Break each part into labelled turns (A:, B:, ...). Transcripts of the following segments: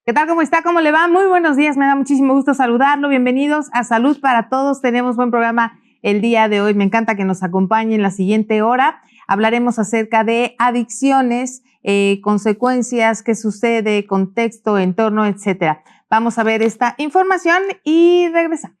A: ¿Qué tal? ¿Cómo está? ¿Cómo le va? Muy buenos días, me da muchísimo gusto saludarlo. Bienvenidos a Salud para Todos. Tenemos buen programa el día de hoy. Me encanta que nos acompañe en la siguiente hora. Hablaremos acerca de adicciones, consecuencias, qué sucede, contexto, entorno, etcétera. Vamos a ver esta información y regresamos.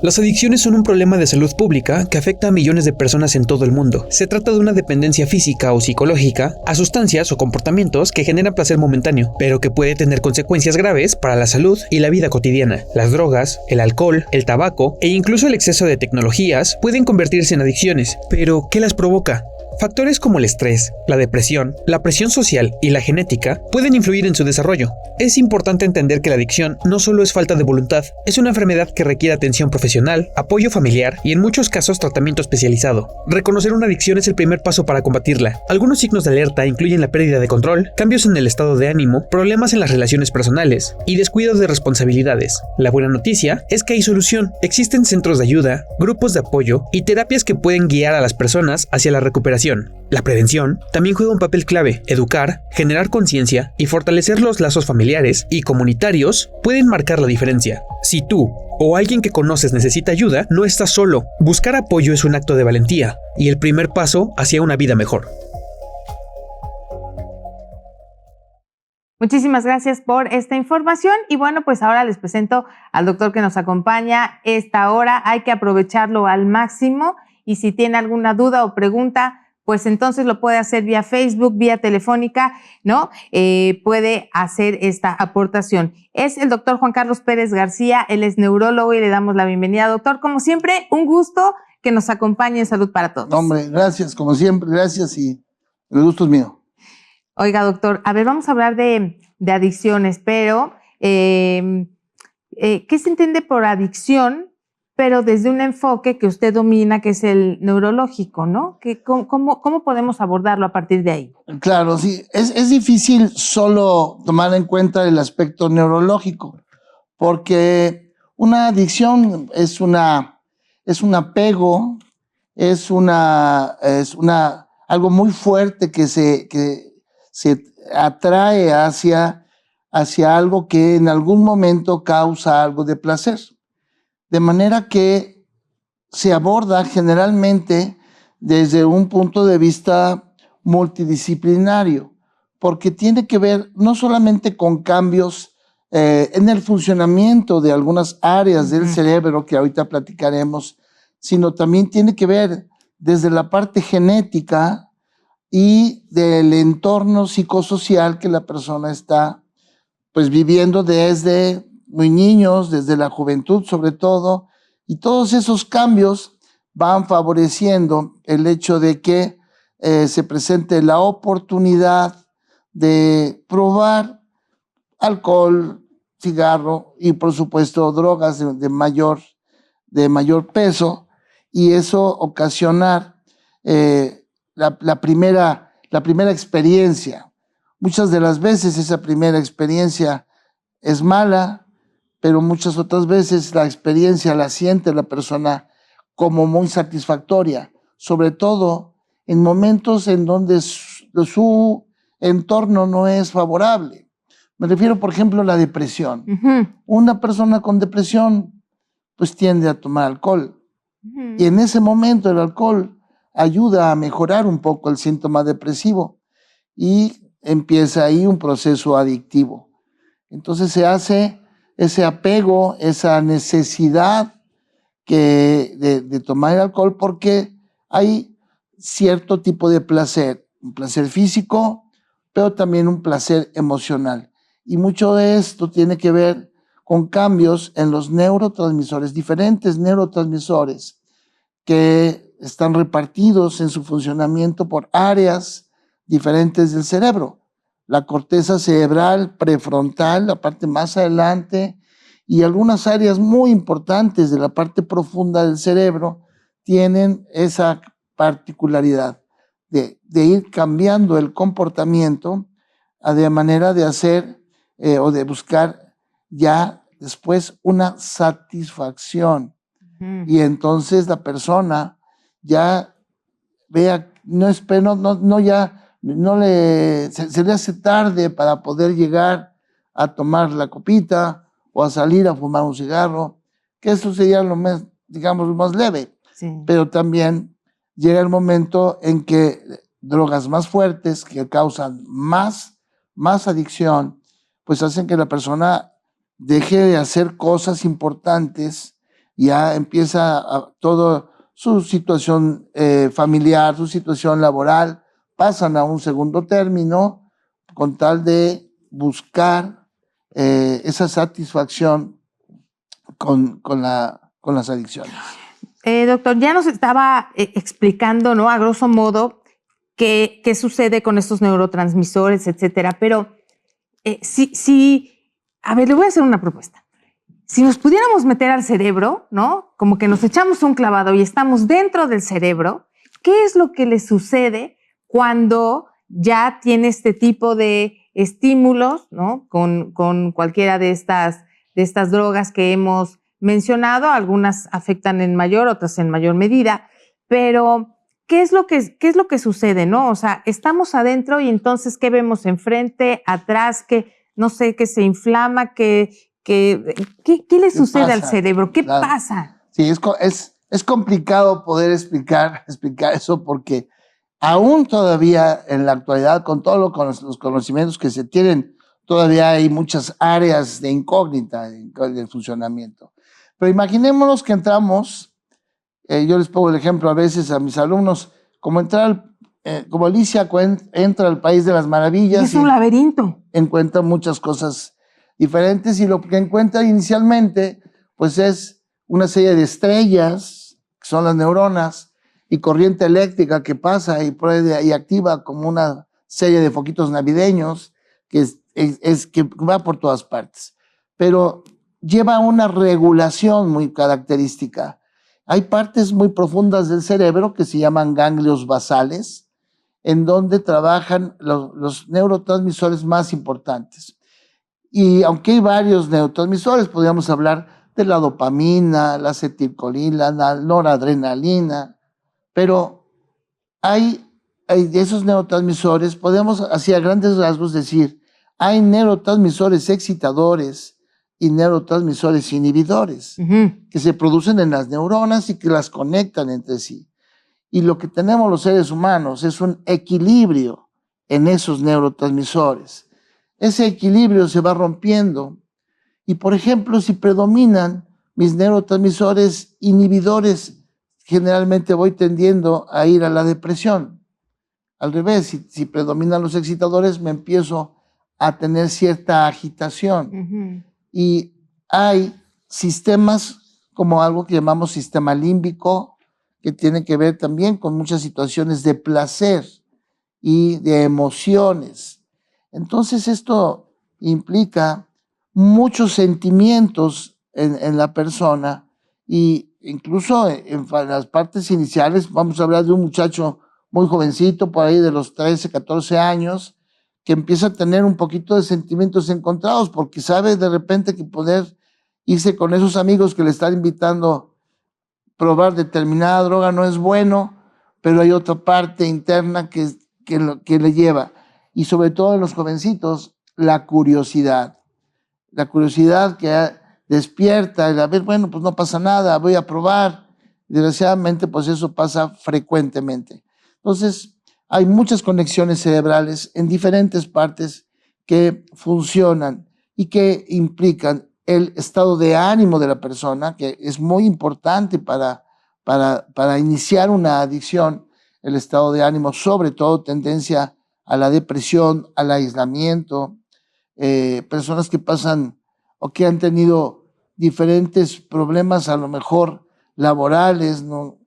B: Las adicciones son un problema de salud pública que afecta a millones de personas en todo el mundo. Se trata de una dependencia física o psicológica a sustancias o comportamientos que generan placer momentáneo, pero que puede tener consecuencias graves para la salud y la vida cotidiana. Las drogas, el alcohol, el tabaco e incluso el exceso de tecnologías pueden convertirse en adicciones. Pero, ¿qué las provoca? Factores como el estrés, la depresión, la presión social y la genética pueden influir en su desarrollo. Es importante entender que la adicción no solo es falta de voluntad, es una enfermedad que requiere atención profesional, apoyo familiar y en muchos casos tratamiento especializado. Reconocer una adicción es el primer paso para combatirla. Algunos signos de alerta incluyen la pérdida de control, cambios en el estado de ánimo, problemas en las relaciones personales y descuido de responsabilidades. La buena noticia es que hay solución. Existen centros de ayuda, grupos de apoyo y terapias que pueden guiar a las personas hacia la recuperación. La prevención también juega un papel clave. Educar, generar conciencia y fortalecer los lazos familiares y comunitarios pueden marcar la diferencia. Si tú o alguien que conoces necesita ayuda, no estás solo. Buscar apoyo es un acto de valentía y el primer paso hacia una vida mejor.
A: Muchísimas gracias por esta información y bueno, pues ahora les presento al doctor que nos acompaña esta hora. Hay que aprovecharlo al máximo y si tiene alguna duda o pregunta, pues entonces lo puede hacer vía Facebook, vía telefónica, ¿no? Puede hacer esta aportación. Es el doctor Juan Carlos Pérez García, él es neurólogo y le damos la bienvenida. Doctor, como siempre, un gusto que nos acompañe en Salud para Todos.
C: Hombre, gracias, como siempre, gracias y el gusto es mío.
A: Oiga, doctor, a ver, vamos a hablar de adicciones, pero ¿qué se entiende por adicción? Pero desde un enfoque que usted domina, que es el neurológico, ¿no? ¿Cómo podemos abordarlo a partir de ahí?
C: Claro, sí, es difícil solo tomar en cuenta el aspecto neurológico, porque una adicción es un apego, es algo muy fuerte que se atrae hacia algo que en algún momento causa algo de placer. De manera que se aborda generalmente desde un punto de vista multidisciplinario, porque tiene que ver no solamente con cambios en el funcionamiento de algunas áreas del cerebro, que ahorita platicaremos, sino también tiene que ver desde la parte genética y del entorno psicosocial que la persona está pues viviendo desde muy niños, desde la juventud sobre todo, y todos esos cambios van favoreciendo el hecho de que se presente la oportunidad de probar alcohol, cigarro y por supuesto drogas de mayor peso, y eso ocasionar la primera experiencia. Muchas de las veces esa primera experiencia es mala, pero muchas otras veces la experiencia la siente la persona como muy satisfactoria, sobre todo en momentos en donde su entorno no es favorable. Me refiero, por ejemplo, a la depresión. Una persona con depresión pues tiende a tomar alcohol, y en ese momento el alcohol ayuda a mejorar un poco el síntoma depresivo y empieza ahí un proceso adictivo. Entonces se hace ese apego, esa necesidad de tomar el alcohol porque hay cierto tipo de placer, un placer físico, pero también un placer emocional. Y mucho de esto tiene que ver con cambios en los neurotransmisores, diferentes neurotransmisores que están repartidos en su funcionamiento por áreas diferentes del cerebro. La corteza cerebral prefrontal, la parte más adelante, y algunas áreas muy importantes de la parte profunda del cerebro tienen esa particularidad de ir cambiando el comportamiento de manera de hacer o de buscar ya después una satisfacción. Y entonces la persona ya vea, no se le hace tarde para poder llegar a tomar la copita o a salir a fumar un cigarro, que eso sería lo más, digamos, lo más leve.
A: Sí.
C: Pero también llega el momento en que drogas más fuertes que causan más adicción, pues hacen que la persona deje de hacer cosas importantes, ya empieza toda su situación familiar, su situación laboral, pasan a un segundo término con tal de buscar esa satisfacción con las adicciones.
A: Doctor, ya nos estaba explicando, ¿no? A grosso modo, qué sucede con estos neurotransmisores, etcétera. Pero a ver, le voy a hacer una propuesta. Si nos pudiéramos meter al cerebro, ¿no? Como que nos echamos un clavado y estamos dentro del cerebro, ¿qué es lo que le sucede cuando ya tiene este tipo de estímulos, ¿no? Con cualquiera de estas drogas que hemos mencionado? Algunas afectan en mayor, otras en mayor medida, pero ¿qué es lo que sucede, no? O sea, estamos adentro y entonces, ¿qué vemos enfrente, atrás? No sé, que se inflama, ¿qué le sucede al cerebro? ¿Qué pasa?
C: Sí, es complicado poder explicar eso porque aún todavía en la actualidad, con todos los conocimientos que se tienen, todavía hay muchas áreas de incógnita del funcionamiento. Pero imaginémonos que entramos, yo les pongo el ejemplo a veces a mis alumnos, como Alicia entra al País de las Maravillas.
A: Es un laberinto.
C: Encuentra muchas cosas diferentes y lo que encuentra inicialmente pues es una serie de estrellas, que son las neuronas, y corriente eléctrica que pasa y activa como una serie de foquitos navideños que va por todas partes. Pero lleva una regulación muy característica. Hay partes muy profundas del cerebro que se llaman ganglios basales, en donde trabajan los neurotransmisores más importantes. Y aunque hay varios neurotransmisores, podríamos hablar de la dopamina, la acetilcolina, la noradrenalina, pero hay de esos neurotransmisores, podemos así a grandes rasgos decir, hay neurotransmisores excitadores y neurotransmisores inhibidores que se producen en las neuronas y que las conectan entre sí. Y lo que tenemos los seres humanos es un equilibrio en esos neurotransmisores. Ese equilibrio se va rompiendo y, por ejemplo, si predominan mis neurotransmisores inhibidores, generalmente voy tendiendo a ir a la depresión. Al revés, si predominan los excitadores, me empiezo a tener cierta agitación. Y hay sistemas como algo que llamamos sistema límbico, que tiene que ver también con muchas situaciones de placer y de emociones. Entonces esto implica muchos sentimientos en la persona y incluso en las partes iniciales, vamos a hablar de un muchacho muy jovencito, por ahí de los 13, 14 años, que empieza a tener un poquito de sentimientos encontrados porque sabe de repente que poder irse con esos amigos que le están invitando a probar determinada droga no es bueno, pero hay otra parte interna que le lleva. Y sobre todo en los jovencitos, la curiosidad. La curiosidad que despierta, el a ver, bueno, pues no pasa nada, voy a probar. Desgraciadamente, pues eso pasa frecuentemente. Entonces, hay muchas conexiones cerebrales en diferentes partes que funcionan y que implican el estado de ánimo de la persona, que es muy importante para iniciar una adicción, el estado de ánimo, sobre todo tendencia a la depresión, al aislamiento, personas que pasan o que han tenido diferentes problemas a lo mejor laborales, ¿no?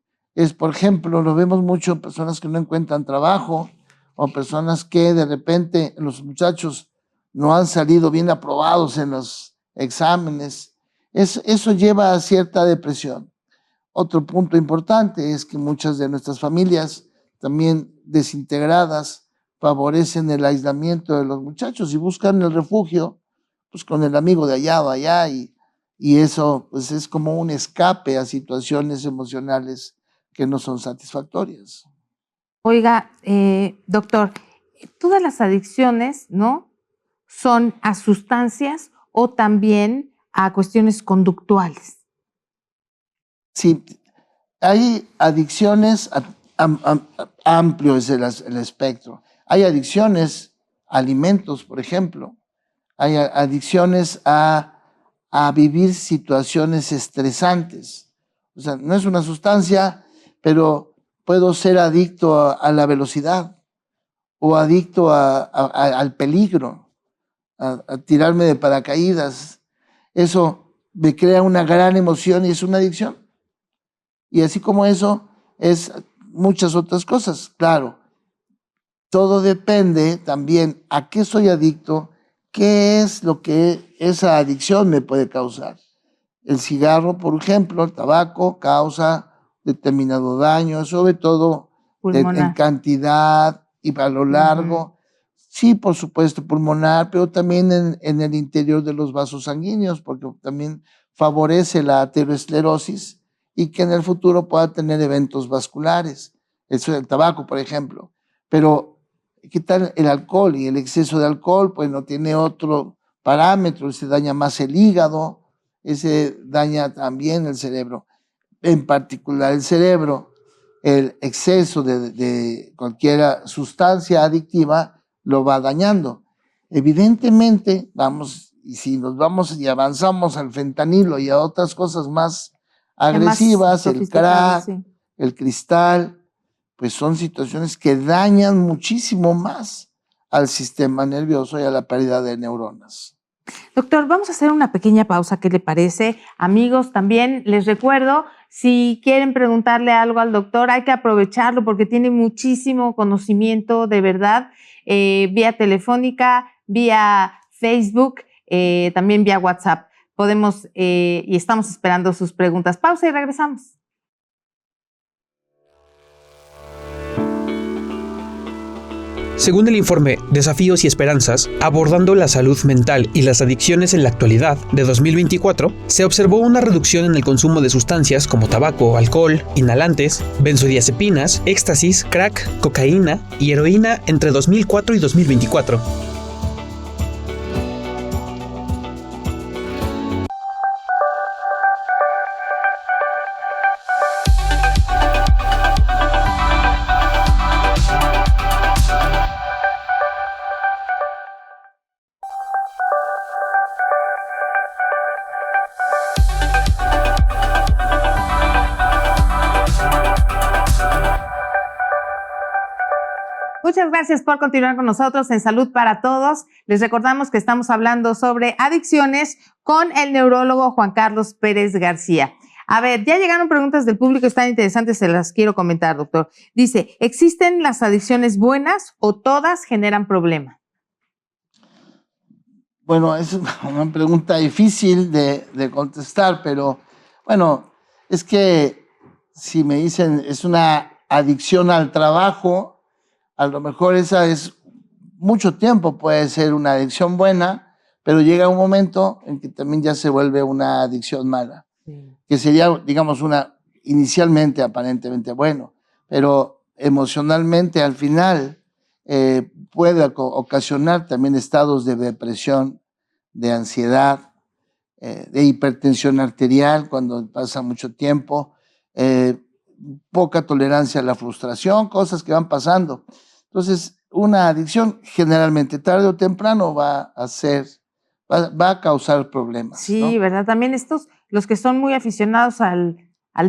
C: Por ejemplo, lo vemos mucho, personas que no encuentran trabajo o personas que de repente los muchachos no han salido bien aprobados en los exámenes. Eso lleva a cierta depresión. Otro punto importante es que muchas de nuestras familias también desintegradas favorecen el aislamiento de los muchachos y buscan el refugio pues con el amigo de allá o allá y eso pues es como un escape a situaciones emocionales que no son satisfactorias.
A: Oiga, doctor, todas las adicciones, ¿no?, son a sustancias o también a cuestiones conductuales.
C: Sí, hay adicciones, amplio es el espectro. Hay adicciones a alimentos, por ejemplo. Hay adicciones a vivir situaciones estresantes. O sea, no es una sustancia, pero puedo ser adicto a la velocidad o adicto al peligro, a tirarme de paracaídas. Eso me crea una gran emoción y es una adicción. Y así como eso, es muchas otras cosas. Claro, todo depende también a qué soy adicto, qué es lo que esa adicción me puede causar. El cigarro, por ejemplo, el tabaco, causa determinado daño, sobre todo en cantidad y a lo largo. Sí, por supuesto, pulmonar, pero también en el interior de los vasos sanguíneos, porque también favorece la aterosclerosis y que en el futuro pueda tener eventos vasculares. Eso es el tabaco, por ejemplo. Pero, ¿qué tal el alcohol? Y el exceso de alcohol, pues no tiene otro parámetro, se daña más el hígado, ese daña también el cerebro. En particular el cerebro, el exceso de cualquier sustancia adictiva lo va dañando. Evidentemente, y si nos vamos y avanzamos al fentanilo y a otras cosas más agresivas, el crack, sí, el cristal, pues son situaciones que dañan muchísimo más al sistema nervioso y a la pérdida de neuronas.
A: Doctor, vamos a hacer una pequeña pausa, ¿qué le parece? Amigos, también les recuerdo, si quieren preguntarle algo al doctor, hay que aprovecharlo porque tiene muchísimo conocimiento, de verdad, vía telefónica, vía Facebook, también vía WhatsApp. Podemos, y estamos esperando sus preguntas. Pausa y regresamos.
B: Según el informe Desafíos y Esperanzas, abordando la salud mental y las adicciones en la actualidad de 2024, se observó una reducción en el consumo de sustancias como tabaco, alcohol, inhalantes, benzodiazepinas, éxtasis, crack, cocaína y heroína entre 2004 y 2024.
A: Muchas gracias por continuar con nosotros en Salud para Todos. Les recordamos que estamos hablando sobre adicciones con el neurólogo Juan Carlos Pérez García. A ver, ya llegaron preguntas del público, están interesantes, se las quiero comentar, doctor. Dice, ¿existen las adicciones buenas o todas generan problema?
C: Bueno, es una pregunta difícil de contestar, pero bueno, es que si me dicen es una adicción al trabajo, a lo mejor esa es mucho tiempo, puede ser una adicción buena, pero llega un momento en que también ya se vuelve una adicción mala, que sería, digamos, inicialmente aparentemente bueno, pero emocionalmente al final puede ocasionar también estados de depresión, de ansiedad, de hipertensión arterial cuando pasa mucho tiempo, poca tolerancia a la frustración, cosas que van pasando. Entonces, una adicción generalmente tarde o temprano va a causar problemas.
A: Sí,
C: ¿no?
A: ¿verdad? También los que son muy aficionados al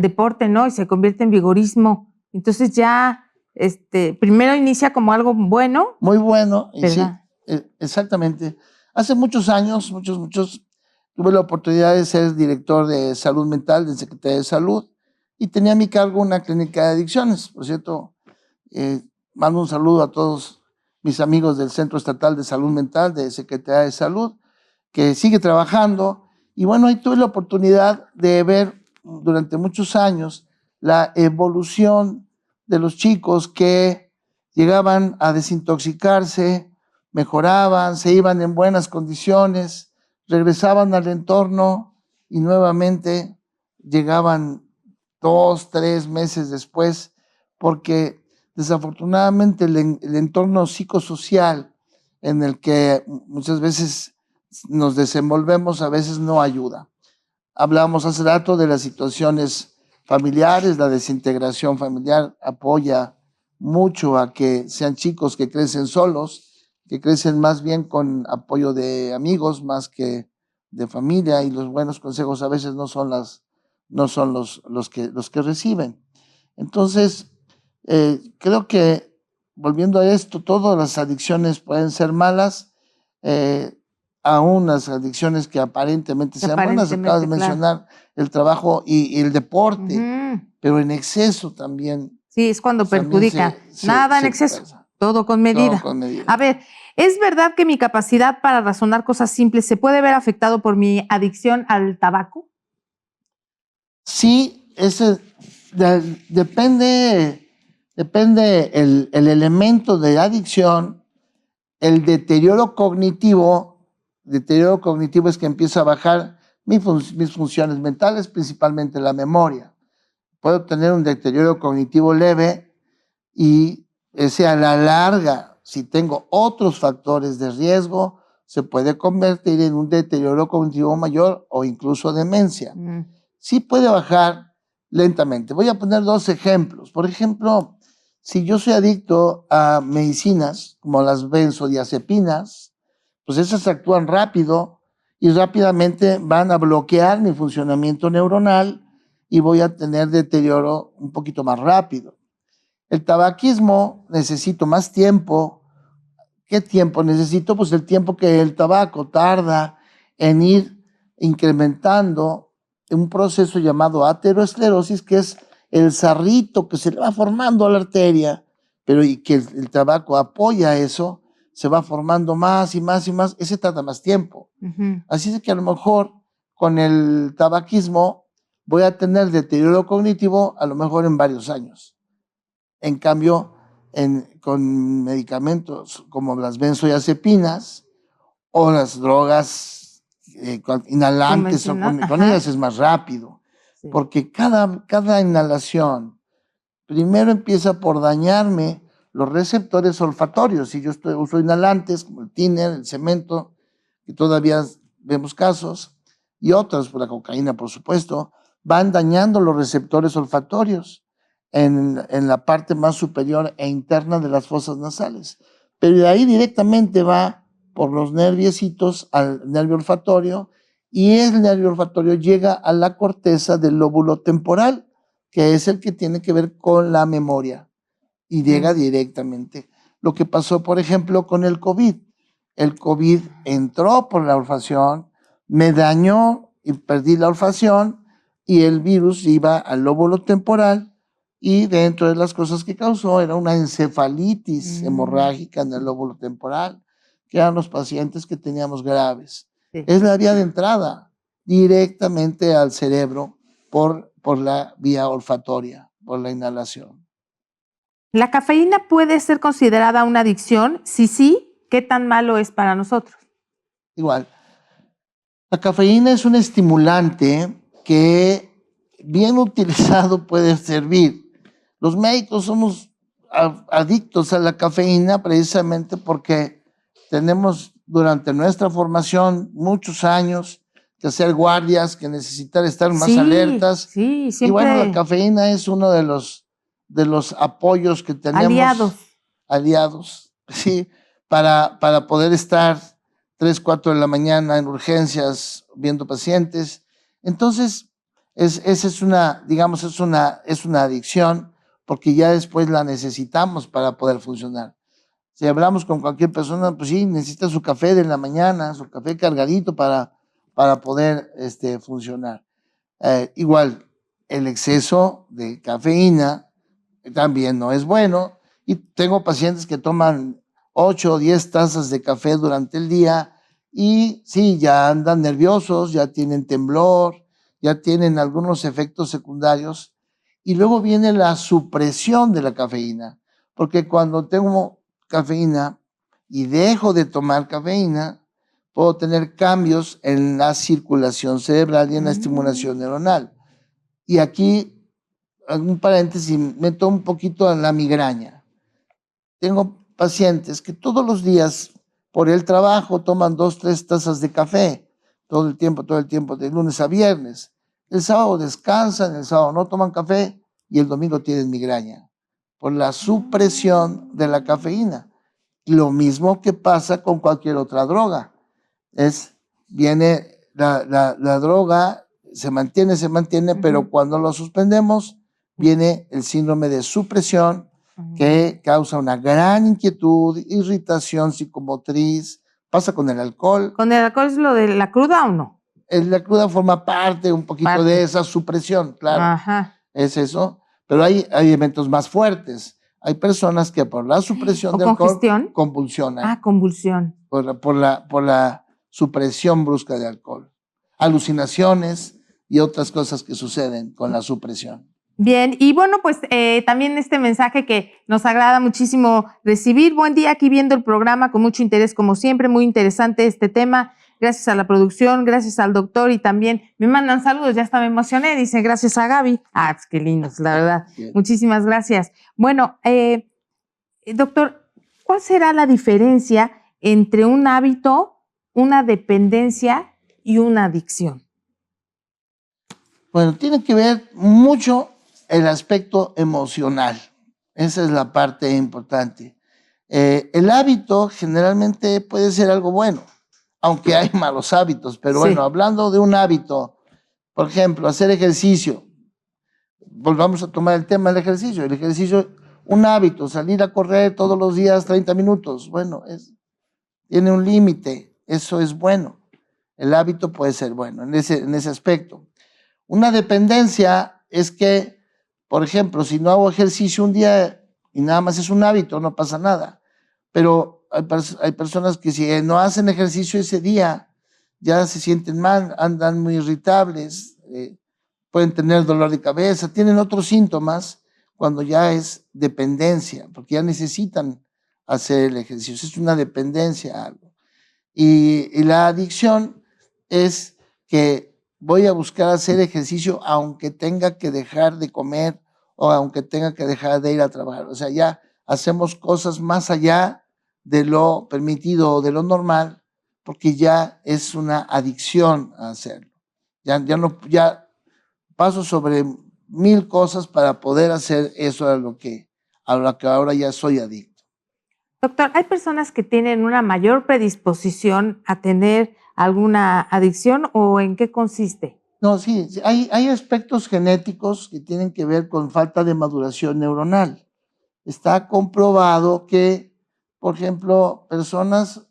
A: deporte, ¿no? Y se convierte en vigorismo. Entonces ya, primero inicia como algo bueno.
C: Muy bueno,
A: ¿verdad?
C: Sí, exactamente. Hace muchos años, tuve la oportunidad de ser director de salud mental de Secretaría de Salud y tenía a mi cargo una clínica de adicciones. Por cierto, mando un saludo a todos mis amigos del Centro Estatal de Salud Mental de Secretaría de Salud, que sigue trabajando. Y bueno, ahí tuve la oportunidad de ver durante muchos años la evolución de los chicos que llegaban a desintoxicarse, mejoraban, se iban en buenas condiciones, regresaban al entorno y nuevamente llegaban 2, 3 meses después, porque desafortunadamente el entorno psicosocial en el que muchas veces nos desenvolvemos a veces no ayuda. Hablamos hace rato de las situaciones familiares, la desintegración familiar apoya mucho a que sean chicos que crecen solos, que crecen más bien con apoyo de amigos más que de familia, y los buenos consejos a veces no son los que reciben. Entonces, creo que, volviendo a esto, todas las adicciones pueden ser malas, aún las adicciones que aparentemente sean buenas. Acabas de mencionar el trabajo y el deporte, pero en exceso también.
A: Sí, es cuando perjudica. Nada en exceso, todo con medida.
C: Todo con medida.
A: A ver, ¿es verdad que mi capacidad para razonar cosas simples se puede ver afectado por mi adicción al tabaco?
C: Sí, depende el elemento de adicción, el deterioro cognitivo. Deterioro cognitivo es que empieza a bajar mis funciones mentales, principalmente la memoria. Puedo tener un deterioro cognitivo leve y ese a la larga, si tengo otros factores de riesgo, se puede convertir en un deterioro cognitivo mayor o incluso demencia. Sí puede bajar lentamente. Voy a poner 2 ejemplos. Por ejemplo, si yo soy adicto a medicinas como las benzodiazepinas, pues esas actúan rápido y rápidamente van a bloquear mi funcionamiento neuronal y voy a tener deterioro un poquito más rápido. El tabaquismo necesito más tiempo. ¿Qué tiempo necesito? Pues el tiempo que el tabaco tarda en ir incrementando un proceso llamado aterosclerosis, que es el sarrito que se le va formando a la arteria, pero y que el tabaco apoya eso, se va formando más y más y más, ese tarda más tiempo. Así es que a lo mejor con el tabaquismo voy a tener deterioro cognitivo a lo mejor en varios años. En cambio, con medicamentos como las benzodiazepinas o las drogas inhalantes, con ellas es más rápido, sí. Porque cada inhalación primero empieza por dañarme los receptores olfatorios. Si yo uso inhalantes como el tiner, el cemento, que todavía vemos casos, y otras, por la cocaína, por supuesto, van dañando los receptores olfatorios en la parte más superior e interna de las fosas nasales. Pero de ahí directamente va por los nerviecitos al nervio olfatorio, y el nervio olfatorio llega a la corteza del lóbulo temporal, que es el que tiene que ver con la memoria, y llega directamente. Lo que pasó, por ejemplo, con el COVID. El COVID entró por la olfacción, me dañó y perdí la olfacción, y el virus iba al lóbulo temporal, y dentro de las cosas que causó era una encefalitis hemorrágica en el lóbulo temporal, que eran los pacientes que teníamos graves. Sí. Es la vía de entrada directamente al cerebro por la vía olfatoria, por la inhalación.
A: ¿La cafeína puede ser considerada una adicción? Si sí, ¿qué tan malo es para nosotros?
C: Igual. La cafeína es un estimulante que, bien utilizado, puede servir. Los médicos somos adictos a la cafeína precisamente porque tenemos durante nuestra formación muchos años que hacer guardias, que necesitar estar más alertas.
A: Sí, siempre.
C: Y bueno, la cafeína es uno de los apoyos que tenemos. Aliados, sí, para poder estar 3, 4 de la mañana en urgencias viendo pacientes. Entonces, esa es una, digamos, es una adicción, porque ya después la necesitamos para poder funcionar. Si hablamos con cualquier persona, pues sí, necesita su café de la mañana, su café cargadito para poder funcionar. Igual, el exceso de cafeína también no es bueno, y tengo pacientes que toman 8 o 10 tazas de café durante el día, y sí, ya andan nerviosos, ya tienen temblor, ya tienen algunos efectos secundarios, y luego viene la supresión de la cafeína, porque cuando tengo cafeína y dejo de tomar cafeína, puedo tener cambios en la circulación cerebral y en la estimulación neuronal. Y aquí, un paréntesis, meto un poquito en la migraña. tengo pacientes que todos los días por el trabajo toman 2, 3 tazas de café, todo el tiempo, de lunes a viernes. El sábado descansan, el sábado no toman café y el domingo tienen migraña por la supresión de la cafeína. Lo mismo que pasa con cualquier otra droga. Viene la droga, se mantiene, pero cuando lo suspendemos, viene el síndrome de supresión, que causa una gran inquietud, irritación psicomotriz. Pasa con el alcohol.
A: ¿Con el alcohol es lo de la cruda o no?
C: La cruda forma parte un poquito de esa supresión, claro.
A: Ajá.
C: Es eso. Pero hay eventos más fuertes. Hay personas que por la supresión del alcohol convulsionan.
A: Ah, convulsión.
C: Por la supresión brusca de alcohol. Alucinaciones y otras cosas que suceden con la supresión.
A: Bien, y bueno, pues también este mensaje que nos agrada muchísimo recibir. Buen día, aquí viendo el programa con mucho interés, como siempre, muy interesante este tema. Gracias a la producción, gracias al doctor y también me mandan saludos, ya hasta me emocioné, dice gracias a Gaby. Ah, pues qué lindos, la verdad. Bien. Muchísimas gracias. Bueno, doctor, ¿cuál será la diferencia entre un hábito, una dependencia y una adicción?
C: Bueno, tiene que ver mucho el aspecto emocional. Esa es la parte importante. El hábito generalmente puede ser algo bueno, aunque hay malos hábitos, pero bueno, hablando de un hábito, por ejemplo, hacer ejercicio. Volvamos a tomar el tema del ejercicio. El ejercicio, un hábito, salir a correr todos los días 30 minutos. Bueno, tiene un límite, eso es bueno. El hábito puede ser bueno en ese aspecto. Una dependencia es que, por ejemplo, si no hago ejercicio un día y nada más es un hábito, no pasa nada. Pero hay personas que si no hacen ejercicio ese día, ya se sienten mal, andan muy irritables, pueden tener dolor de cabeza, tienen otros síntomas cuando ya es dependencia, porque ya necesitan hacer el ejercicio. Es una dependencia a algo. Y la adicción es que voy a buscar hacer ejercicio aunque tenga que dejar de comer o aunque tenga que dejar de ir a trabajar. O sea, ya hacemos cosas más allá de lo permitido o de lo normal porque ya es una adicción a hacerlo. Ya paso sobre 1000 cosas para poder hacer eso a lo que ahora ya soy adicto.
A: Doctor, ¿hay personas que tienen una mayor predisposición a tener alguna adicción o en qué consiste?
C: No, sí, hay aspectos genéticos que tienen que ver con falta de maduración neuronal. Está comprobado que, por ejemplo, personas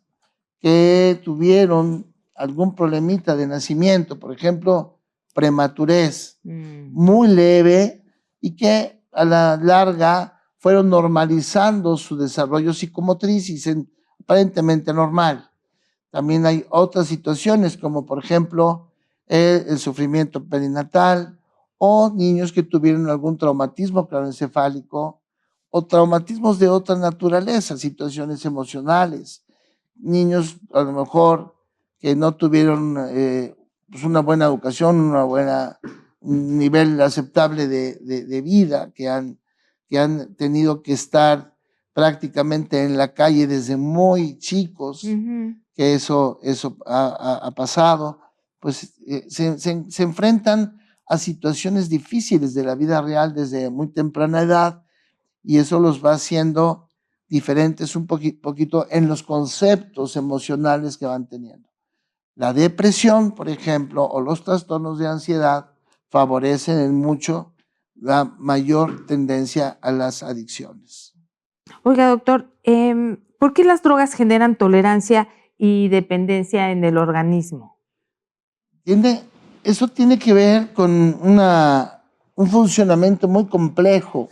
C: que tuvieron algún problemita de nacimiento, por ejemplo, prematurez, muy leve, y que a la larga fueron normalizando su desarrollo psicomotriz y aparentemente normal. También hay otras situaciones como por ejemplo el sufrimiento perinatal o niños que tuvieron algún traumatismo craneoencefálico o traumatismos de otra naturaleza, situaciones emocionales, niños a lo mejor que no tuvieron pues una buena educación, un nivel aceptable de vida, que han tenido que estar prácticamente en la calle desde muy chicos, que eso ha pasado, pues se enfrentan a situaciones difíciles de la vida real desde muy temprana edad y eso los va haciendo diferentes un poquito en los conceptos emocionales que van teniendo. La depresión, por ejemplo, o los trastornos de ansiedad favorecen en mucho la mayor tendencia a las adicciones.
A: Oiga, doctor, ¿por qué las drogas generan tolerancia y dependencia en el organismo?
C: Eso tiene que ver con un funcionamiento muy complejo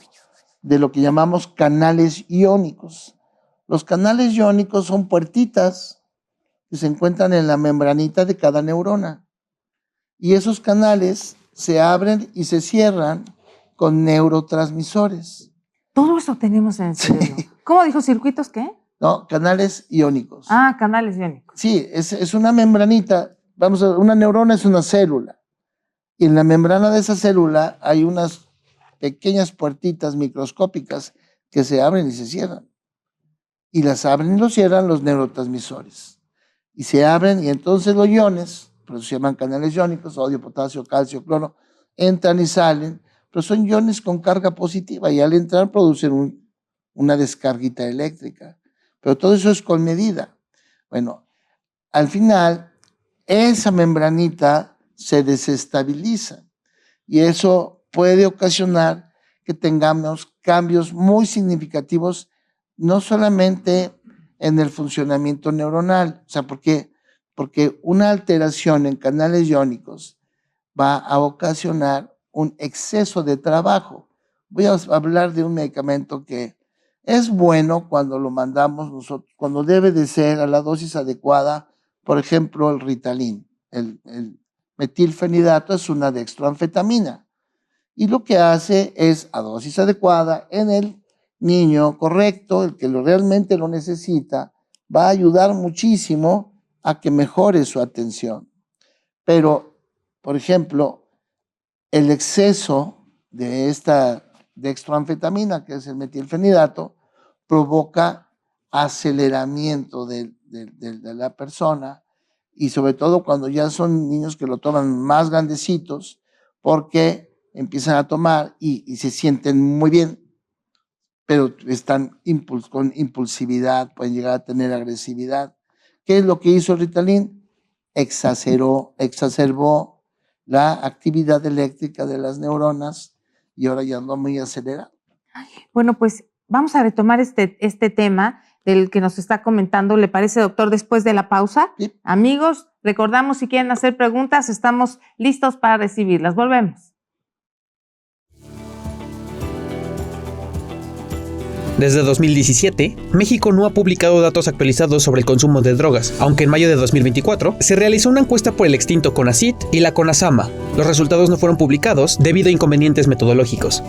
C: de lo que llamamos canales iónicos. Los canales iónicos son puertitas que se encuentran en la membranita de cada neurona. Y esos canales se abren y se cierran con neurotransmisores.
A: Todo eso tenemos en el cerebro. Sí. ¿Cómo dijo? ¿Circuitos qué?
C: No, canales iónicos.
A: Ah, canales iónicos.
C: Sí, es una membranita. Vamos a ver, una neurona es una célula. Y en la membrana de esa célula hay unas pequeñas puertitas microscópicas que se abren y se cierran. y las abren y los cierran los neurotransmisores. Y se abren y entonces los iones, por eso se llaman canales iónicos, sodio, potasio, calcio, cloro, entran y salen, pero son iones con carga positiva y al entrar producen una descarguita eléctrica. Pero todo eso es con medida. Bueno, al final, esa membranita se desestabiliza y eso puede ocasionar que tengamos cambios muy significativos, no solamente en el funcionamiento neuronal, o sea, porque una alteración en canales iónicos va a ocasionar un exceso de trabajo. Voy a hablar de un medicamento que es bueno cuando lo mandamos nosotros, cuando debe de ser a la dosis adecuada, por ejemplo, el Ritalin. El metilfenidato es una dextroanfetamina y lo que hace es, a dosis adecuada, en el niño correcto, el que realmente lo necesita, va a ayudar muchísimo a que mejore su atención. Pero, por ejemplo, el exceso de esta dextroanfetamina, que es el metilfenidato, provoca aceleramiento de la persona y sobre todo cuando ya son niños que lo toman más grandecitos, porque empiezan a tomar y se sienten muy bien, pero están con impulsividad, pueden llegar a tener agresividad. ¿Qué es lo que hizo el Ritalin? Exacerbó la actividad eléctrica de las neuronas y ahora ya ando muy acelerado.
A: Bueno, pues vamos a retomar este tema del que nos está comentando, ¿le parece, doctor, después de la pausa?
C: Sí.
A: Amigos, recordamos, si quieren hacer preguntas, estamos listos para recibirlas. Volvemos.
B: Desde 2017, México no ha publicado datos actualizados sobre el consumo de drogas, aunque en mayo de 2024 se realizó una encuesta por el extinto CONACYT y la CONASAMA. Los resultados no fueron publicados debido a inconvenientes metodológicos.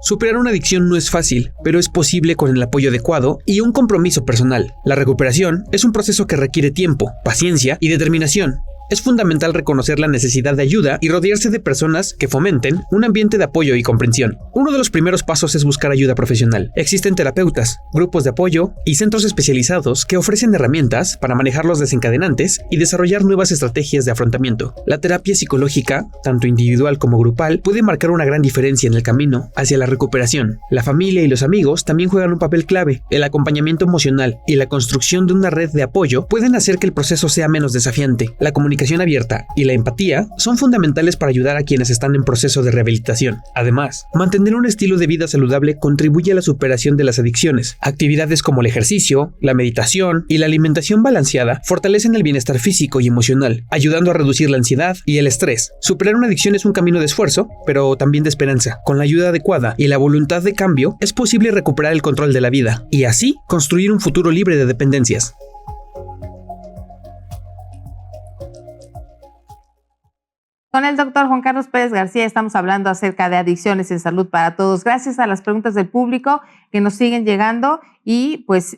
B: Superar una adicción no es fácil, pero es posible con el apoyo adecuado y un compromiso personal. La recuperación es un proceso que requiere tiempo, paciencia y determinación. Es fundamental reconocer la necesidad de ayuda y rodearse de personas que fomenten un ambiente de apoyo y comprensión. Uno de los primeros pasos es buscar ayuda profesional. Existen terapeutas, grupos de apoyo y centros especializados que ofrecen herramientas para manejar los desencadenantes y desarrollar nuevas estrategias de afrontamiento. La terapia psicológica, tanto individual como grupal, puede marcar una gran diferencia en el camino hacia la recuperación. La familia y los amigos también juegan un papel clave. El acompañamiento emocional y la construcción de una red de apoyo pueden hacer que el proceso sea menos desafiante. La comunicación abierta y la empatía son fundamentales para ayudar a quienes están en proceso de rehabilitación. Además, mantener un estilo de vida saludable contribuye a la superación de las adicciones. Actividades como el ejercicio, la meditación y la alimentación balanceada fortalecen el bienestar físico y emocional, ayudando a reducir la ansiedad y el estrés. Superar una adicción es un camino de esfuerzo, pero también de esperanza. Con la ayuda adecuada y la voluntad de cambio, es posible recuperar el control de la vida y así construir un futuro libre de dependencias.
A: Con el doctor Juan Carlos Pérez García estamos hablando acerca de adicciones en salud para todos. Gracias a las preguntas del público que nos siguen llegando y pues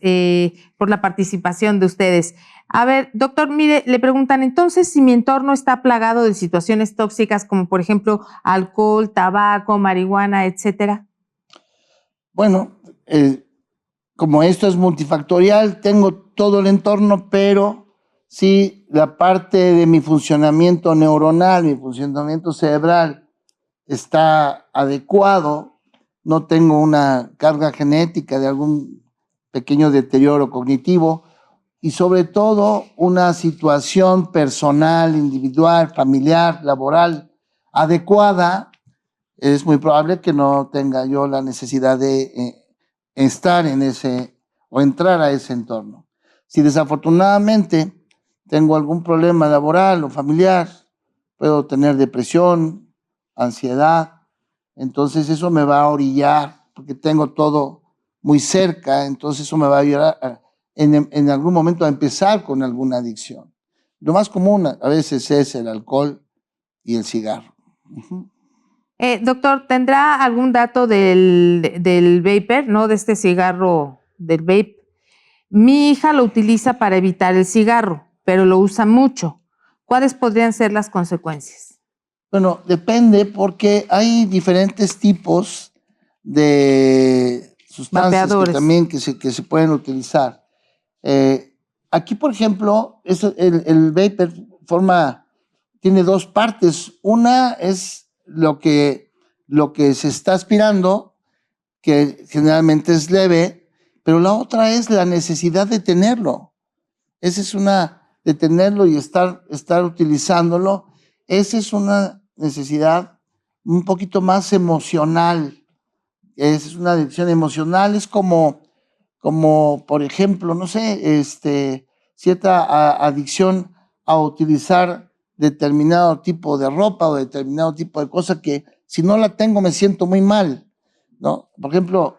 A: por la participación de ustedes. A ver, doctor, mire, le preguntan entonces si mi entorno está plagado de situaciones tóxicas como por ejemplo alcohol, tabaco, marihuana, etcétera.
C: Bueno, como esto es multifactorial, tengo todo el entorno, pero si la parte de mi funcionamiento neuronal, mi funcionamiento cerebral está adecuado, no tengo una carga genética de algún pequeño deterioro cognitivo y sobre todo una situación personal, individual, familiar, laboral adecuada, es muy probable que no tenga yo la necesidad de estar en ese o entrar a ese entorno. Si desafortunadamente tengo algún problema laboral o familiar, puedo tener depresión, ansiedad, entonces eso me va a orillar porque tengo todo muy cerca, entonces eso me va a ayudar en algún momento a empezar con alguna adicción. Lo más común a veces es el alcohol y el cigarro. Uh-huh.
A: Doctor, ¿tendrá algún dato del vapor, no de este cigarro, del vape? Mi hija lo utiliza para evitar el cigarro, pero lo usa mucho. ¿Cuáles podrían ser las consecuencias?
C: Bueno, depende porque hay diferentes tipos de sustancias que
A: Vapeadores.
C: también que se pueden utilizar. Aquí, por ejemplo, el vapor tiene dos partes. Una es lo que se está aspirando, que generalmente es leve, pero la otra es la necesidad de tenerlo. Esa es de tenerlo y estar utilizándolo. Esa es una necesidad un poquito más emocional. Esa es una adicción emocional. Es como por ejemplo, no sé, cierta adicción a utilizar determinado tipo de ropa o determinado tipo de cosa que si no la tengo me siento muy mal, ¿no? Por ejemplo,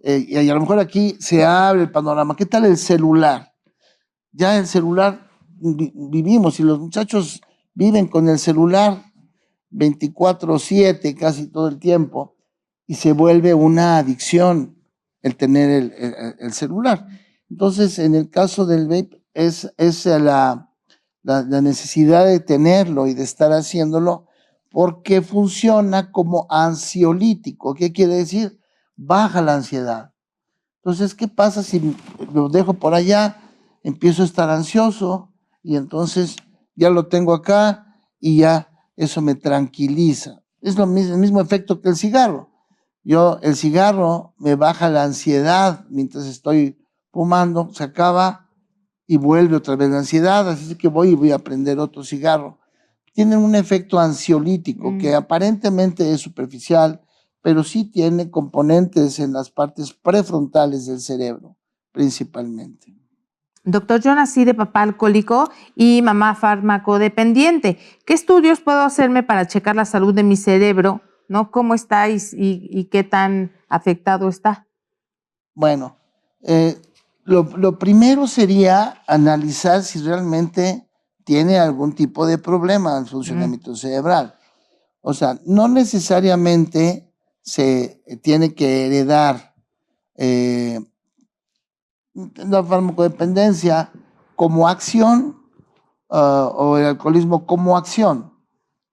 C: y a lo mejor aquí se abre el panorama. ¿Qué tal el celular? Ya el celular vivimos y los muchachos viven con el celular 24/7 casi todo el tiempo y se vuelve una adicción el tener el celular. Entonces, en el caso del vape es la necesidad de tenerlo y de estar haciéndolo porque funciona como ansiolítico. ¿Qué quiere decir? Baja la ansiedad. Entonces, ¿qué pasa si lo dejo por allá? Empiezo a estar ansioso y entonces ya lo tengo acá y ya eso me tranquiliza. Es el mismo efecto que el cigarro. El cigarro me baja la ansiedad mientras estoy fumando, se acaba y vuelve otra vez la ansiedad, así que voy a prender otro cigarro. Tienen un efecto ansiolítico que aparentemente es superficial, pero sí tiene componentes en las partes prefrontales del cerebro, principalmente.
A: Doctor, yo nací de papá alcohólico y mamá farmacodependiente. ¿Qué estudios puedo hacerme para checar la salud de mi cerebro? ¿No? ¿Cómo está y qué tan afectado está?
C: Bueno, lo primero sería analizar si realmente tiene algún tipo de problema en el funcionamiento cerebral. O sea, no necesariamente se tiene que heredar la farmacodependencia como acción o el alcoholismo como acción.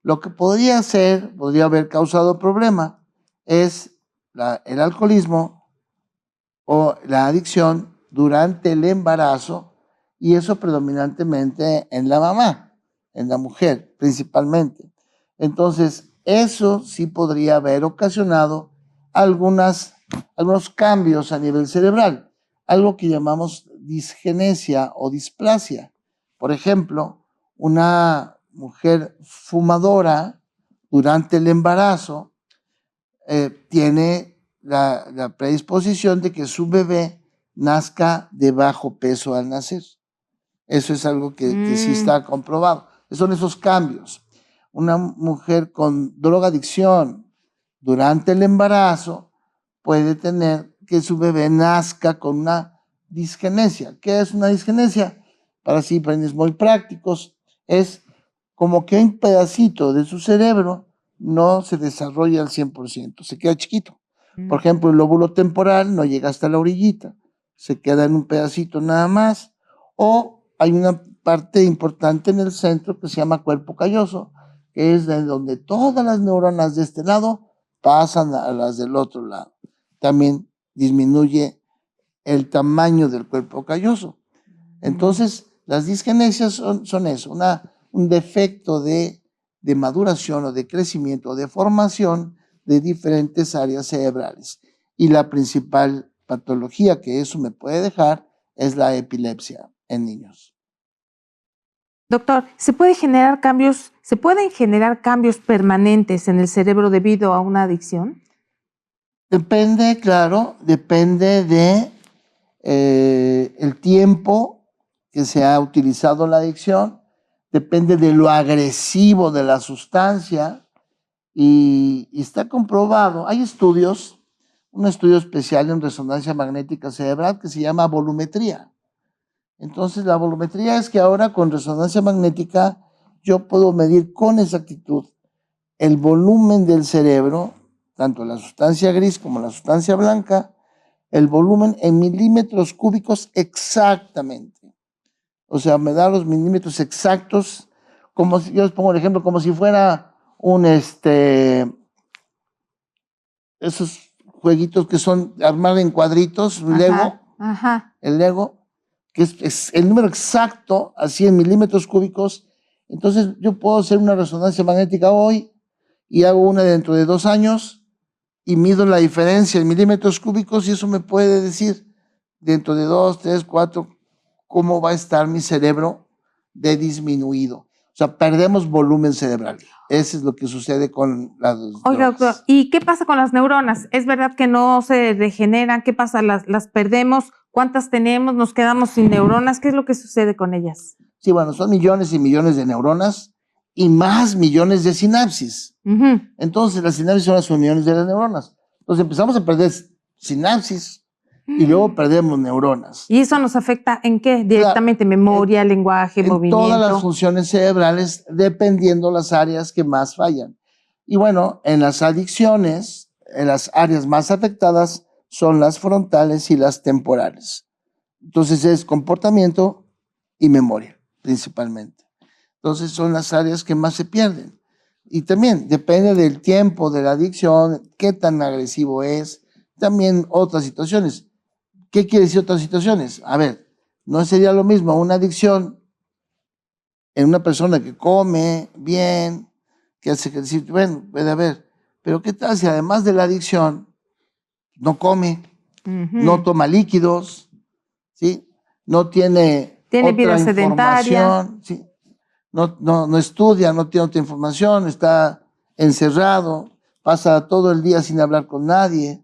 C: Lo que podría haber causado problema es el alcoholismo o la adicción durante el embarazo y eso predominantemente en la mamá, en la mujer principalmente. Entonces, eso sí podría haber ocasionado algunos cambios a nivel cerebral, algo que llamamos disgenesia o displasia. Por ejemplo, una mujer fumadora durante el embarazo tiene la predisposición de que su bebé nazca de bajo peso al nacer. Eso es algo que sí está comprobado. Son esos cambios. Una mujer con drogadicción durante el embarazo puede tener que su bebé nazca con una disgenesia. ¿Qué es una disgenesia? Para fines muy prácticos, es como que un pedacito de su cerebro no se desarrolla al 100%, se queda chiquito. Por ejemplo, el lóbulo temporal no llega hasta la orillita, se queda en un pedacito nada más, o hay una parte importante en el centro que se llama cuerpo calloso, que es de donde todas las neuronas de este lado pasan a las del otro lado. También disminuye el tamaño del cuerpo calloso. Entonces, las disgenesias son eso, un defecto de maduración o de crecimiento o de formación de diferentes áreas cerebrales. Y la principal patología que eso me puede dejar es la epilepsia en niños.
A: Doctor, ¿se pueden generar cambios permanentes en el cerebro debido a una adicción?
C: Depende, claro, depende de el tiempo que se ha utilizado la adicción, depende de lo agresivo de la sustancia y está comprobado. Hay estudios un estudio especial en resonancia magnética cerebral que se llama volumetría. Entonces, la volumetría es que ahora con resonancia magnética yo puedo medir con exactitud el volumen del cerebro, tanto la sustancia gris como la sustancia blanca, el volumen en milímetros cúbicos exactamente. O sea, me da los milímetros exactos, como si, yo les pongo el ejemplo, como si fuera esos jueguitos que son armar en cuadritos, Lego, el Lego, que es el número exacto, así en milímetros cúbicos. Entonces yo puedo hacer una resonancia magnética hoy y hago una dentro de 2 años y mido la diferencia en milímetros cúbicos y eso me puede decir dentro de 2, 3, 4, cómo va a estar mi cerebro de disminuido. O sea, perdemos volumen cerebral. Eso es lo que sucede con las drogas.
A: Oiga, doctor, ¿y qué pasa con las neuronas? ¿Es verdad que no se regeneran? ¿Qué pasa? ¿Las perdemos? ¿Cuántas tenemos? ¿Nos quedamos sin neuronas? ¿Qué es lo que sucede con ellas?
C: Sí, bueno, son millones y millones de neuronas y más millones de sinapsis. Entonces, las sinapsis son las uniones de las neuronas. Entonces, empezamos a perder sinapsis y luego perdemos neuronas.
A: ¿Y eso nos afecta en qué? Directamente, memoria, lenguaje, movimiento.
C: Todas las funciones cerebrales, dependiendo las áreas que más fallan. Y bueno, en las adicciones, en las áreas más afectadas son las frontales y las temporales. Entonces es comportamiento y memoria, principalmente. Entonces son las áreas que más se pierden. Y también depende del tiempo de la adicción, qué tan agresivo es, también otras situaciones. ¿Qué quiere decir otras situaciones? A ver, no sería lo mismo una adicción en una persona que come bien, que hace ejercicio, bueno, puede haber, pero ¿qué tal si además de la adicción no come, no toma líquidos, ¿sí? No tiene
A: vida
C: otra
A: sedentaria,
C: información, ¿sí? No estudia, no tiene otra información, está encerrado, pasa todo el día sin hablar con nadie?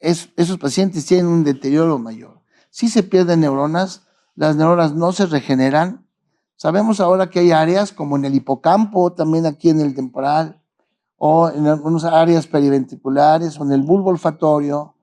C: Esos pacientes tienen un deterioro mayor. Si se pierden neuronas, las neuronas no se regeneran. Sabemos ahora que hay áreas como en el hipocampo, también aquí en el temporal, o en algunas áreas periventriculares o en el bulbo olfatorio,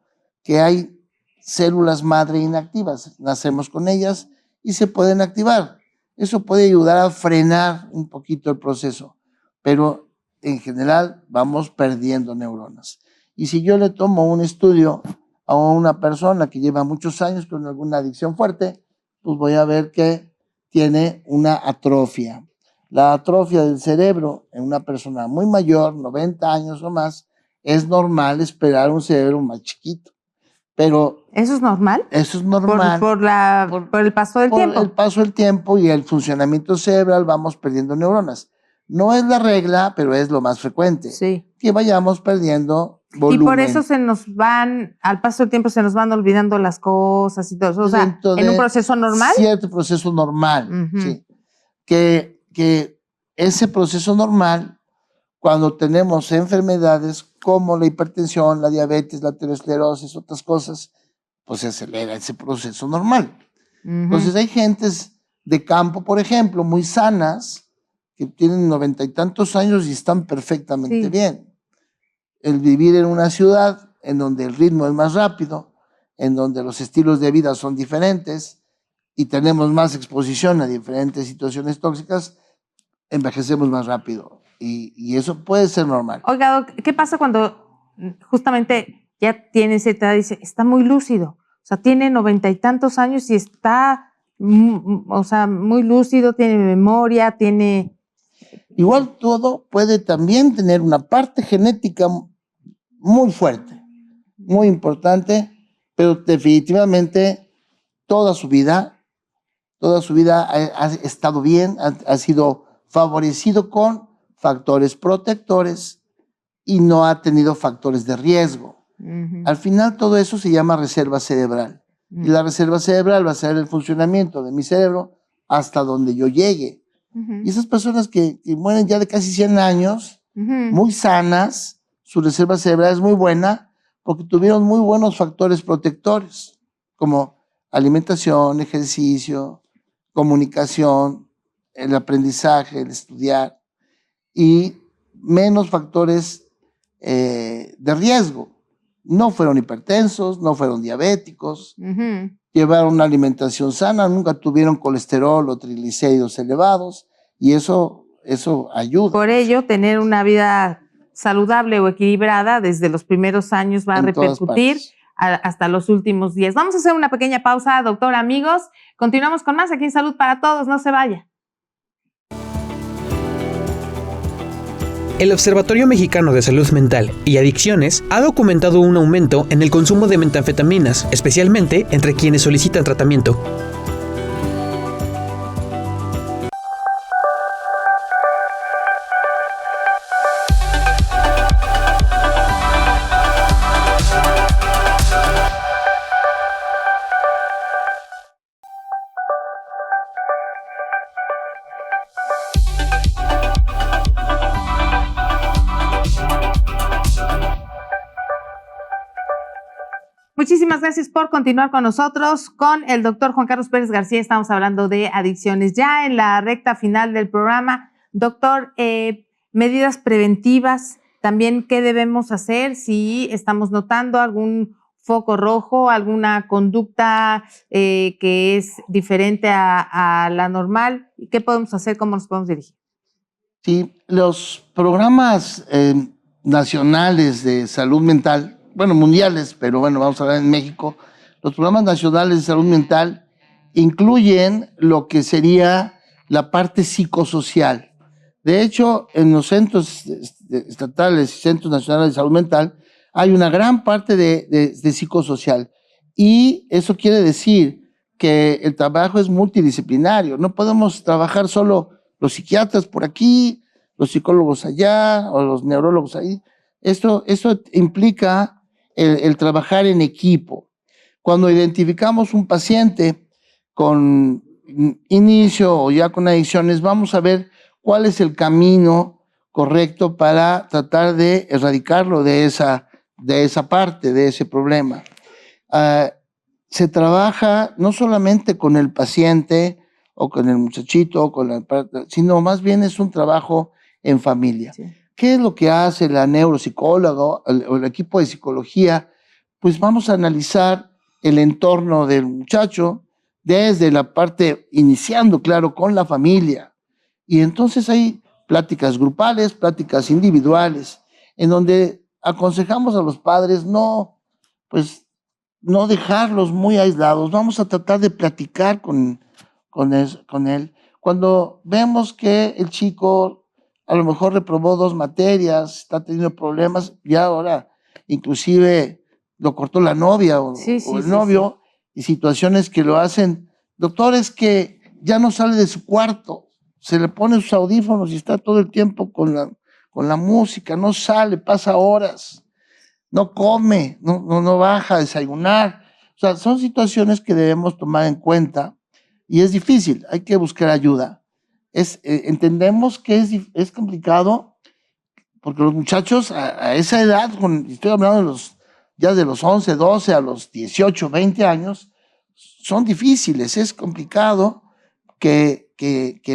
C: que hay células madre inactivas. Nacemos con ellas y se pueden activar. Eso puede ayudar a frenar un poquito el proceso, pero en general vamos perdiendo neuronas. Y si yo le tomo un estudio a una persona que lleva muchos años con alguna adicción fuerte, pues voy a ver que tiene una atrofia. La atrofia del cerebro en una persona muy mayor, 90 años o más, es normal esperar un cerebro más chiquito. Pero
A: ¿eso es normal?
C: Eso es normal.
A: Por el paso del tiempo.
C: Por el paso del tiempo y el funcionamiento cerebral vamos perdiendo neuronas. No es la regla, pero es lo más frecuente.
A: Sí.
C: Que vayamos perdiendo volumen.
A: Y por eso al paso del tiempo se nos van olvidando las cosas y todo eso. O sea, en un proceso normal.
C: Cierto proceso normal, sí. Que ese proceso normal, cuando tenemos enfermedades como la hipertensión, la diabetes, la aterosclerosis, otras cosas, pues se acelera ese proceso normal. Entonces hay gentes de campo, por ejemplo, muy sanas, que tienen 90 y tantos años y están perfectamente bien. El vivir en una ciudad en donde el ritmo es más rápido, en donde los estilos de vida son diferentes y tenemos más exposición a diferentes situaciones tóxicas, envejecemos más rápido y eso puede ser normal.
A: Oiga, Doc, ¿qué pasa cuando justamente ya tiene cierta edad y dice, está muy lúcido? O sea, tiene 90 y tantos años y está, o sea, muy lúcido, tiene memoria, tiene...
C: Igual todo puede también tener una parte genética muy fuerte, muy importante, pero definitivamente toda su vida ha estado bien, ha sido favorecido con factores protectores y no ha tenido factores de riesgo. Al final todo eso se llama reserva cerebral. Y la reserva cerebral va a ser el funcionamiento de mi cerebro hasta donde yo llegue. Y esas personas que mueren ya de casi 100 años, muy sanas, su reserva cerebral es muy buena porque tuvieron muy buenos factores protectores, como alimentación, ejercicio, comunicación, el aprendizaje, el estudiar, y menos factores de riesgo. no fueron hipertensos, no fueron diabéticos,
A: Ujú.
C: llevaron una alimentación sana, nunca tuvieron colesterol o triglicéridos elevados, y eso ayuda.
A: Por ello, tener una vida saludable o equilibrada desde los primeros años va a
C: En todas
A: repercutir
C: partes.
A: hasta los últimos días. Vamos a hacer una pequeña pausa, doctor, amigos. Continuamos con más aquí en Salud para Todos. No se vaya.
B: El Observatorio Mexicano de Salud Mental y Adicciones ha documentado un aumento en el consumo de metanfetaminas, especialmente entre quienes solicitan tratamiento.
A: Muchísimas gracias por continuar con nosotros. Con el doctor Juan Carlos Pérez García estamos hablando de adicciones. Ya en la recta final del programa, doctor, medidas preventivas, también qué debemos hacer si estamos notando algún foco rojo, alguna conducta que es diferente a la normal. ¿Qué podemos hacer? ¿Cómo nos podemos dirigir?
C: Sí, los programas nacionales de salud mental, bueno, mundiales, pero bueno, vamos a hablar en México, los programas nacionales de salud mental incluyen lo que sería la parte psicosocial. De hecho, en los centros estatales y centros nacionales de salud mental hay una gran parte de psicosocial, y eso quiere decir que el trabajo es multidisciplinario. No podemos trabajar solo los psiquiatras por aquí, los psicólogos allá o los neurólogos ahí. Esto implica el trabajar en equipo. Cuando identificamos un paciente con inicio o ya con adicciones, vamos a ver cuál es el camino correcto para tratar de erradicarlo de esa parte, de ese problema. Se trabaja no solamente con el paciente o con el muchachito, o con sino más bien es un trabajo en familia.
A: Sí.
C: ¿Qué es lo que hace la neuropsicóloga o el equipo de psicología? Pues vamos a analizar el entorno del muchacho desde la parte, iniciando, claro, con la familia. Y entonces hay pláticas grupales, pláticas individuales, en donde aconsejamos a los padres no dejarlos muy aislados. Vamos a tratar de platicar con él. Cuando vemos que el chico a lo mejor reprobó 2 materias, está teniendo problemas, ya ahora inclusive lo cortó la novia o el novio, y situaciones que lo hacen, doctores, que ya no sale de su cuarto, se le pone sus audífonos y está todo el tiempo con la música, no sale, pasa horas, no come, no baja a desayunar. O sea, son situaciones que debemos tomar en cuenta, y es difícil, hay que buscar ayuda. Entendemos que es complicado, porque los muchachos a esa edad, estoy hablando de los 11, 12 a los 18, 20 años, son difíciles, es complicado que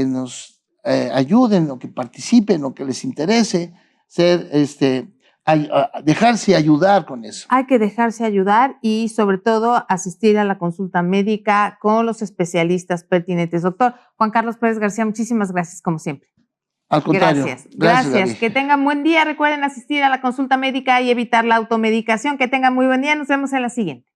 C: nos ayuden o que participen o que les interese dejarse ayudar con eso.
A: Hay que dejarse ayudar y sobre todo asistir a la consulta médica con los especialistas pertinentes. Doctor Juan Carlos Pérez García, muchísimas gracias como siempre.
C: Al contrario.
A: Gracias. Que tengan buen día. Recuerden asistir a la consulta médica y evitar la automedicación. Que tengan muy buen día. Nos vemos en la siguiente.